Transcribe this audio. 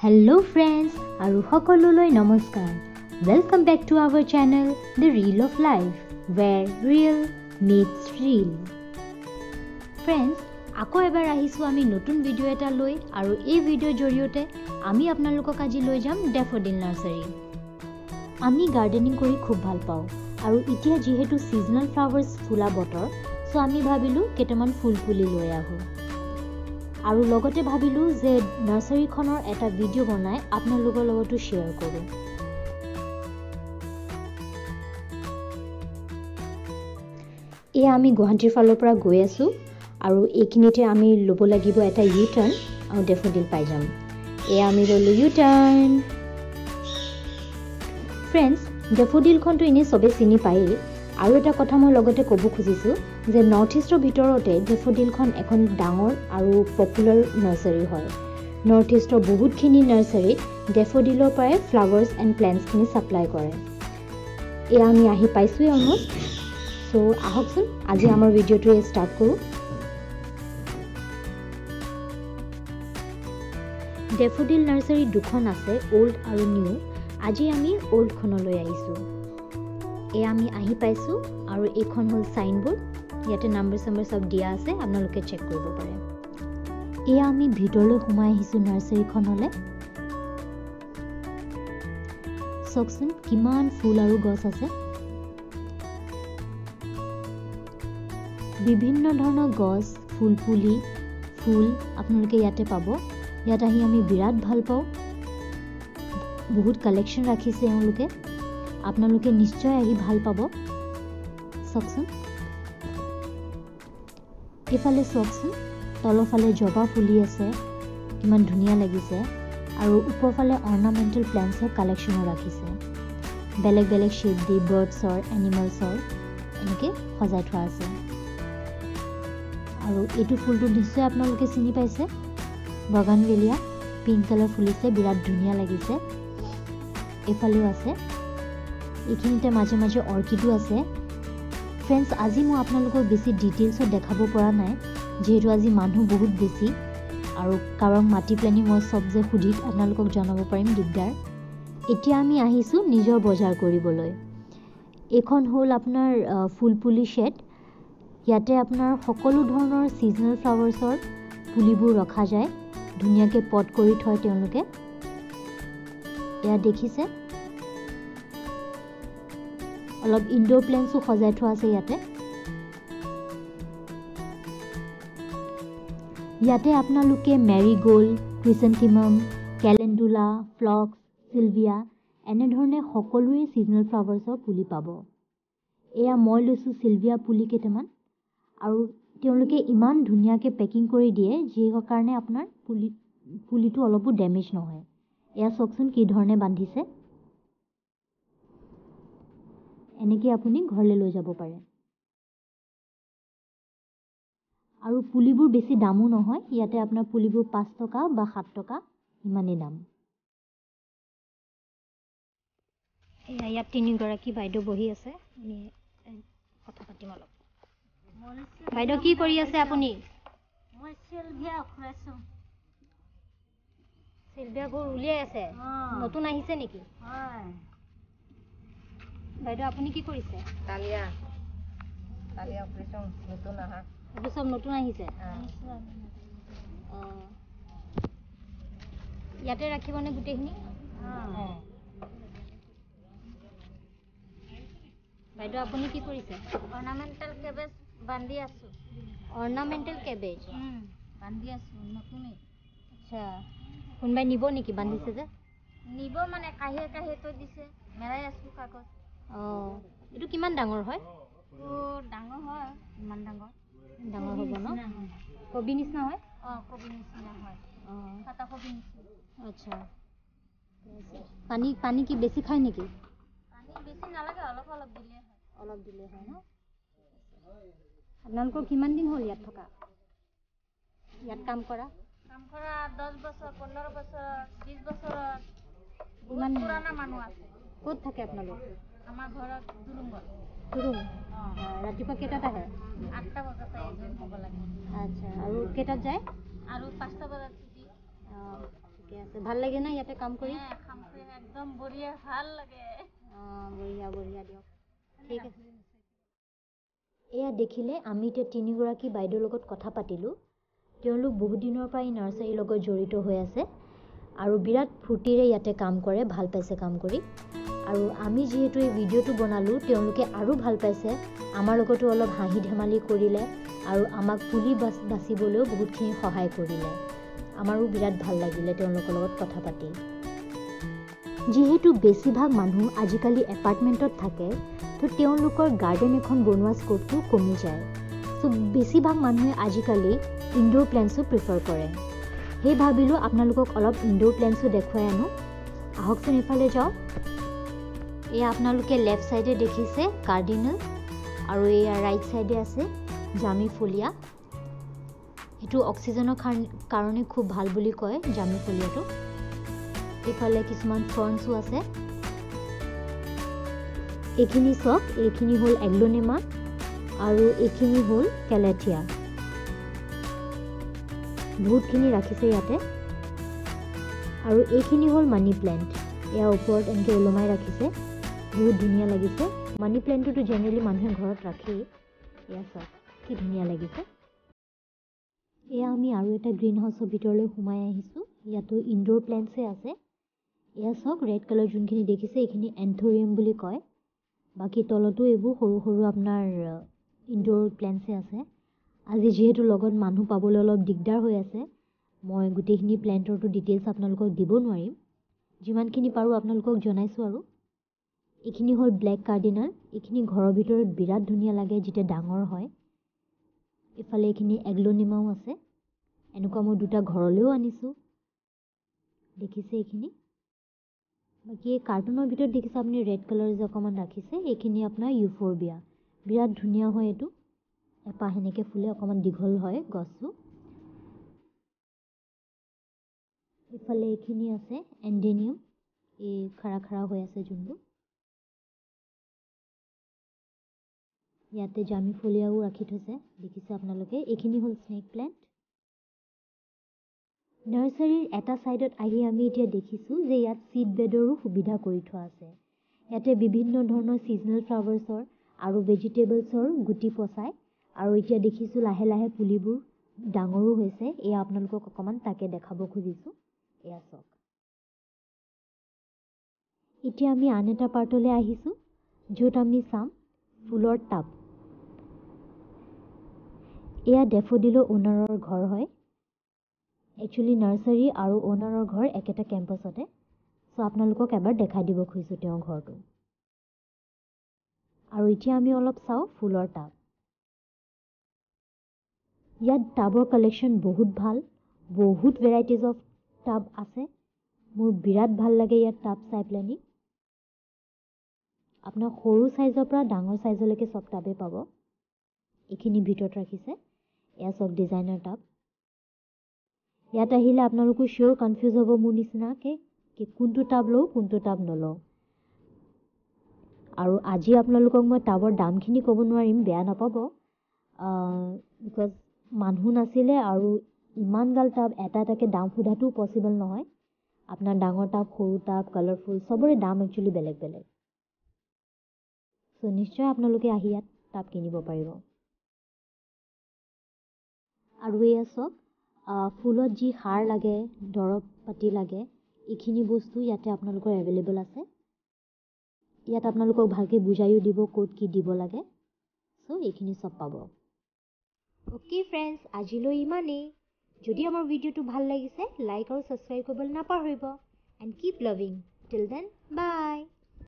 Hello friends, aru hokololoi namaskar. Welcome back to our channel, The Reel of Life, where real meets real. Friends, ako ebar ahisu ami notun video eta loi aru ei video joriote ami apnalokok aji loi jam daffodil nursery. Ami gardening kori khub bhal pao aru itia jihetu seasonal flowers fula botor so ami bhabilu ketaman ফুল পুলি লৈ আহো আৰু লগতে ভাবিলো যে নাৰ্সাৰীখনৰ এটা video বনাই আপোনালোকৰ লগতো শেয়াৰ কৰো। এই আমি গুৱাহাটীৰ ফালৰ পৰা গৈ আছো আৰু এইখিনিতে আমি লব লাগিব এটা ইউ টাৰ্ন আৰু ডেফোডিল পাই যাম। এই আমি ললো ইউ টাৰ্ন। ফ্ৰেন্ডছ, ডেফোডিলখনটো ইনে সবে চিনি পায় আৰু এটা কথা মই লগতে ক'ব খুজিছো যে নৰ্থ ইষ্টৰ ভিতৰতে ডেফোডিলখন এখন ডাঙৰ আৰু পপুলাৰ নাৰ্সাৰী হয়। নৰ্থ ইষ্টৰ বহুতখিনি নাৰ্সাৰীত ডেফোডিলৰ পৰাই ফ্লাৱাৰ্ছ এণ্ড প্লেণ্টছখিনি ছাপ্লাই কৰে। এয়া আমি আহি পাইছোঁৱেই অলমষ্ট। চ' আহকচোন আজি আমাৰ ভিডিঅ'টো ষ্টাৰ্ট কৰোঁ। ডেফোডিল নাৰ্সাৰী দুখন আছে, অল্ড আৰু নিউ। আজি আমি অল্ডখনলৈ আহিছোঁ। এয়া আমি আহি পাইছোঁ আৰু এইখন হ'ল চাইনবোৰ্ড। ইয়াতে নাম্বাৰ চাম্বাৰ সব দিয়া আছে, আপোনালোকে চেক কৰিব পাৰে। এয়া আমি ভিতৰলৈ সোমাই আহিছোঁ নাৰ্সাৰীখনলৈ। চাওকচোন কিমান ফুল আৰু গছ আছে। বিভিন্ন ধৰণৰ গছ, ফুল পুলি, ফুল আপোনালোকে ইয়াতে পাব। ইয়াত আহি আমি বিৰাট ভাল পাওঁ। বহুত কালেকশ্যন ৰাখিছে এওঁলোকে, আপোনালোকে নিশ্চয় আহি ভাল পাব। চাওকচোন এইফালে চাওকচোন, তলফালে জবা ফুলি আছে, কিমান ধুনীয়া লাগিছে। আৰু ওপৰফালে অৰ্নামেণ্টেল প্লেণ্টছৰ কালেকশ্যনো ৰাখিছে। বেলেগ বেলেগ শ্বেপ দি বাৰ্ডছৰ, এনিমেলছৰ এনেকৈ সজাই থোৱা আছে। আৰু এইটো ফুলটো নিশ্চয় আপোনালোকে চিনি পাইছে, বগানভেলিয়া। পিংক কালাৰ ফুলিছে, বিৰাট ধুনীয়া লাগিছে। এইফালেও আছে, এইখিনিতে মাজে মাজে অৰ্কিডো আছে। ফ্ৰেণ্ডছ, আজি মই আপোনালোকক বেছি ডিটেইলছত দেখাব পৰা নাই, যিহেতু আজি মানুহ বহুত বেছি আৰু কাৰোবাক মাতি পেলানি মই চব যে সুধি আপোনালোকক জনাব পাৰিম দিগদাৰ। এতিয়া আমি আহিছোঁ নিজৰ বজাৰ কৰিবলৈ। এইখন হ'ল আপোনাৰ ফুলপুলি শ্বেড। ইয়াতে আপোনাৰ সকলো ধৰণৰ ছিজনেল ফ্লাৱাৰ্ছৰ পুলিবোৰ ৰখা যায়, ধুনীয়াকৈ পট কৰি থয় তেওঁলোকে। এয়া দেখিছে, অলপ ইনডোৰ প্লেণ্টছো সজাই থোৱা আছে ইয়াতে। ইয়াতে আপোনালোকে মেৰিগ'ল্ড, ক্ৰিচেণ্টিমাম, কেলেণ্ডুলা, ফ্লক্স, চিলভিয়া এনেধৰণে সকলোৰে ছিজনেল ফ্লাৱাৰ্ছৰ পুলি পাব। এয়া মই লৈছোঁ চিলভিয়া পুলি কেইটামান, আৰু তেওঁলোকে ইমান ধুনীয়াকৈ পেকিং কৰি দিয়ে যিহৰ কাৰণে আপোনাৰ পুলিটো অলপো ডেমেজ নহয়। এয়া চাওকচোন কি ধৰণে বান্ধিছে। এনেকৈ আপুনি ঘৰলৈ লৈ যাব পাৰে। আৰু পুলিবোৰ বেছি দামো নহয়, ইয়াতে আপোনাৰ পুলিবোৰ 5 টকা বা 7 টকা ইমানেই দাম। ইয়াত 3গৰাকী বাইদেউ বহি আছে, আমি কথা পাতিম অলপ। বাইদেউ কি কৰি আছে আপুনি? মই চিলভিয়া খুৱাইছোঁ। চিলভিয়া গৰু উলিয়াই আছে, নতুন আহিছে নেকি? হয়। বাইদেউ আপুনি কি কৰিছে? তালিয়া অপাৰেশ্যন নতুন আহা। এইটো চব নতুন আহিছে? ইয়াতে ৰাখিবনে গোটেইখিনি? বাইদেউ আপুনি কি কৰিছে? অৰ্নামেণ্টেল কেবেজ বান্ধি আছোঁ। অৰ্নামেণ্টেল কেবেজ বান্ধি আছোঁ, নতুনেই। আচ্ছা, কোনোবাই নিব নেকি বান্ধিছে যে? নিব মানে কাঢ়িয়ে কাঢ়িয়ে থৈ দিছে, মেৰাই আছোঁ কাগজ। এইটো কিমান ডাঙৰ হয়? ডাঙৰ হয়, ইমান ডাঙৰ হ'ব ন? কবি নিচিনা হয়? কবি নিচিনা হয়। পাতা কবি নিচিনা। আচ্ছা, পানী কি বেছি খায় নেকি? পানী বেছি নালাগে, অলপ অলপ দিলে হয়। অলপ দিলে হয় ন? আপোনালোকৰ কিমান দিন হ'ল ইয়াত থকা, ইয়াত কাম কৰা? 10 বছৰ, 15 বছৰ, 20 বছৰ। ইমান পুৰণা মানুহ আছে। ক'ত থাকে আপোনালোক? আমাৰ ঘৰত তুৰুংগত। ৰাতিপুৱা কেইটাত আহে? 8টা বজাত এজন হ'ব লাগে। আচ্ছা, আৰু কেইটাত যায়? আৰু 5টা বজাত ছুটি। ঠিকে আছে ভাল লাগে না ইয়াতে কাম কৰি কাম কৰি একদম বঢ়িয়া ভাল লাগে বঢ়িয়া বঢ়িয়া দিয়ক ঠিক আছে এয়া দেখিলে আমি এতিয়া তিনিগৰাকী বাইদেউৰ লগত কথা পাতিলোঁ তেওঁলোক বহুত দিনৰ পৰা এই নাৰ্চাৰীৰ লগত জড়িত হৈ আছে আৰু বিৰাট ফূৰ্তিৰে ইয়াতে কাম কৰে ভাল পাইছে কাম কৰি আৰু আমি যিহেতু এই ভিডিঅ'টো বনালোঁ তেওঁলোকে আৰু ভাল পাইছে আমাৰ লগতো অলপ হাঁহি ধেমালি কৰিলে আৰু আমাক পুলি বাচিবলৈও বহুতখিনি সহায় কৰিলে আমাৰো বিৰাট ভাল লাগিলে তেওঁলোকৰ লগত কথা পাতি যিহেতু বেছিভাগ মানুহ আজিকালি এপাৰ্টমেণ্টত থাকে তো তেওঁলোকৰ গাৰ্ডেন এখন বনোৱা স্কোপটো কমি যায় চ' বেছিভাগ মানুহে আজিকালি ইনডোৰ প্লেণ্টছো প্ৰিফাৰ কৰে সেই ভাবিলোঁ আপোনালোকক অলপ ইনডোৰ প্লেণ্টছো দেখুৱাই আনো আহকচোন এইফালে যাওক এয়া আপোনালোকে লেফ্ট ছাইডে দেখিছে কাৰ্ডিনেল আৰু এয়া ৰাইট ছাইডে আছে জামি ফলিয়া এইটো অক্সিজেনৰ কাৰণে খুব ভাল বুলি কয় জামি ফলিয়াটো এইফালে কিছুমান ফৰ্নছো আছে এইখিনি চাওক এইখিনি হ'ল এগ্লোনেমা আৰু এইখিনি হ'ল কেলেথিয়া বহুতখিনি ৰাখিছে ইয়াতে আৰু এইখিনি হ'ল মানি প্লেণ্ট ইয়াৰ ওপৰত এনেকৈ ওলমাই ৰাখিছে বহুত ধুনীয়া লাগিছে মানি প্লেণ্টটোতো জেনেৰেলি মানুহে ঘৰত ৰাখেই এয়া চাওক কি ধুনীয়া লাগিছে এয়া আমি আৰু এটা গ্ৰীণ হাউচৰ ভিতৰলৈ সোমাই আহিছোঁ ইয়াতো ইনডোৰ প্লেণ্টছে আছে এয়া চাওক ৰেড কালাৰ যোনখিনি দেখিছে এইখিনি এন্থোৰিয়াম বুলি কয় বাকী তলতো এইবোৰ সৰু সৰু আপোনাৰ ইনডোৰ প্লেণ্টছে আছে আজি যিহেতু লগত মানুহ পাবলৈ অলপ দিগদাৰ হৈ আছে মই গোটেইখিনি প্লেণ্টৰটো ডিটেইলছ আপোনালোকক দিব নোৱাৰিম যিমানখিনি পাৰোঁ আপোনালোকক জনাইছোঁ আৰু এইখিনি হ'ল ব্লেক কাৰ্ডিনেল এইখিনি ঘৰৰ ভিতৰত বিৰাট ধুনীয়া লাগে যেতিয়া ডাঙৰ হয় ইফালে এইখিনি এগ্লোনেমাও আছে এনেকুৱা মই দুটা ঘৰলৈও আনিছোঁ দেখিছে এইখিনি বাকী এই কাৰ্টুনৰ ভিতৰত দেখিছে আপুনি ৰেড কালাৰ যে অকণমান ৰাখিছে এইখিনি আপোনাৰ ইউফৰবিয়া বিৰাট ধুনীয়া হয় এইটো এপাহ সেনেকৈ ফুলে অকণমান দীঘল হয় গছটো ইফালে এইখিনি আছে এণ্ডেনিয়াম এই খাৰা খাৰা হৈ আছে যোনবোৰ ইয়াতে জামি ফলিয়াও ৰাখি থৈছে দেখিছে আপোনালোকে এইখিনি হ'ল স্নেক প্লেণ্ট নাৰ্চাৰীৰ এটা ছাইডত আহি আমি এতিয়া দেখিছোঁ যে ইয়াত চিড বেডৰো সুবিধা কৰি থোৱা আছে ইয়াতে বিভিন্ন ধৰণৰ ছিজনেল ফ্লাৱাৰ্ছৰ আৰু ভেজিটেবলছৰ গুটি পচাই আৰু এতিয়া দেখিছোঁ লাহে লাহে পুলিবোৰ ডাঙৰো হৈছে এয়া আপোনালোকক অকণমান তাকে দেখাব খুজিছোঁ এয়া চাওক এতিয়া আমি আন এটা পাৰ্টলৈ আহিছোঁ য'ত আমি চাম ফুলৰ টাব এয়া ডেফোডিলৰ অ'নাৰৰ ঘৰ হয় একচুৱেলি নাৰ্চাৰী আৰু অ'নাৰৰ ঘৰ একেটা কেম্পাছতে চ' আপোনালোকক এবাৰ দেখাই দিব খুজিছোঁ তেওঁৰ ঘৰটো আৰু এতিয়া আমি অলপ চাওঁ ফুলৰ টাব ইয়াত টাবৰ কালেকশ্যন বহুত ভাল বহুত ভেৰাইটিজ অফ টাব আছে মোৰ বিৰাট ভাল লাগে ইয়াত টাব চাই পেলানি আপোনাৰ সৰু চাইজৰ পৰা ডাঙৰ চাইজলৈকে চব টাবেই পাব এইখিনি ভিতৰত ৰাখিছে এয়া চব ডিজাইনাৰ টাব ইয়াত আহিলে আপোনালোকো চিয়'ৰ কনফিউজ হ'ব মোৰ নিচিনাকৈ কি কোনটো টাব লওঁ কোনটো টাব নলওঁ আৰু আজি আপোনালোকক মই টাবৰ দামখিনি ক'ব নোৱাৰিম বেয়া নাপাব বিকজ মানুহ নাছিলে আৰু ইমানগাল টাব এটা এটাকৈ দাম সোধাটোও পচিবল নহয় আপোনাৰ ডাঙৰ টাব সৰু টাব কালাৰফুল চবৰে দাম একচুৱেলি বেলেগ বেলেগ চ' নিশ্চয় আপোনালোকে আহি ইয়াত টাব কিনিব পাৰিব আৰু এয়া চাওক ফুলত যি সাৰ লাগে দৰৱ পাতি লাগে এইখিনি বস্তু ইয়াতে আপোনালোকৰ এভেইলেবল আছে ইয়াত আপোনালোকক ভালকৈ বুজাইও দিব ক'ত কি দিব লাগে চ' এইখিনি চব পাব অ'কে ফ্ৰেণ্ডছ আজিলৈ ইমানেই যদি আমাৰ ভিডিঅ'টো ভাল লাগিছে লাইক আৰু ছাবস্ক্ৰাইব কৰিবলৈ নাপাহৰিব and keep loving till then by